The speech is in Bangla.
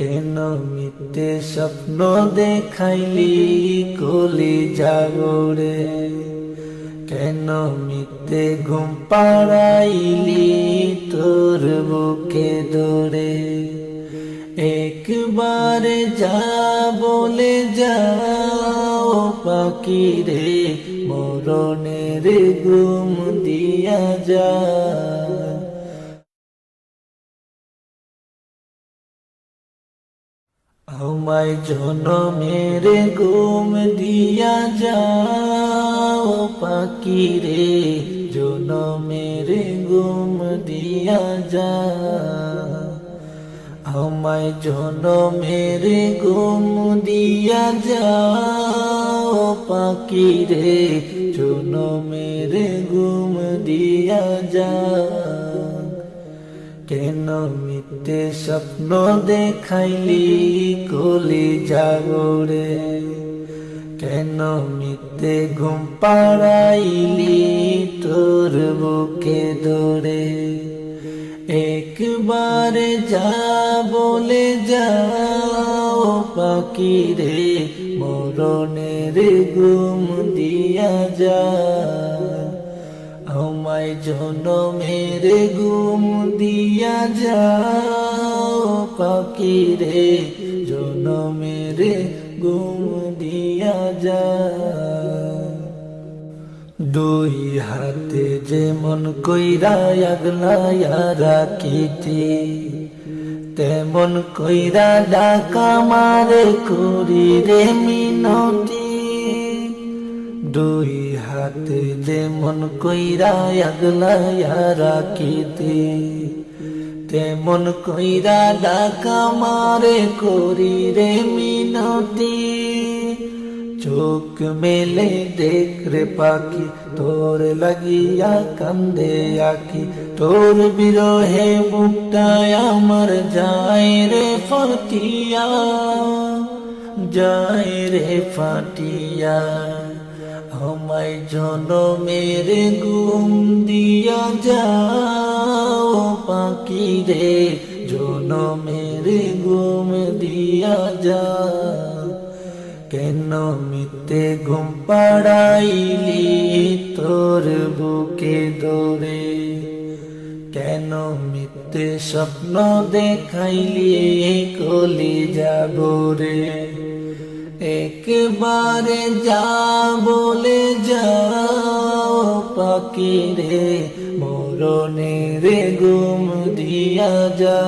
কেন মিথ্যে স্বপ্ন দেখাইলি কলি জাগরে, কেন মিথ্যে ঘুম পাড়াইলি তোর বুকে ধরে। একবারে যা বলে যাও পাখি রে, মরণের ঘুম দিয়া যা। আমায় জনমের ঘুম দিয়া যাও পাখি রে, জনমের ঘুম দিয়া যা। আমায় জনমের ঘুম দিয়া যাও পাখি রে, জনমের ঘুম দিয়া যা। কেন মিথ্যে স্বপ্ন দেখাইলি কলি জাগরে, কেন মিথ্যে ঘুম পাড়াইলি তোর বুকে ধরে। একবারে যা বলে যাও পাখি রে, মরণের ঘুম দিয়া যা। আমায় জনমের ঘুম দিয়া যাও পাখি রে, জনমের ঘুম দিয়া যা। দুই হাতে যেমন কইরা আগলায়া রাখিতি, তেমন কইরা ডাকা মারে করি রে মিনতি। দুই হাতে যেমন কইরা আগলায়া রাখিতি, তেমন কইরা ডাকা মারে করি রে মিনতি। চোখ মেলে দেখ রে পাখি, তোর লাগিয়া কান্দে আখি, তোর বিরহে বুকটায় আমার যায় রে ফাটিয়া, যায় রে ফাটিয়া। আমায় জনমের ঘুম দিয়া যাও পাখি রে, জনমের ঘুম দিয়া যা। কেন মিথ্যে ঘুম পাড়াইলি তোর বুকে ধরে, কেন মিথ্যে স্বপ্ন দেখাইলি কলি জাগরে। একবারে যা বলে যাও পাখি রে, মরণের ঘুম দিয়া যা।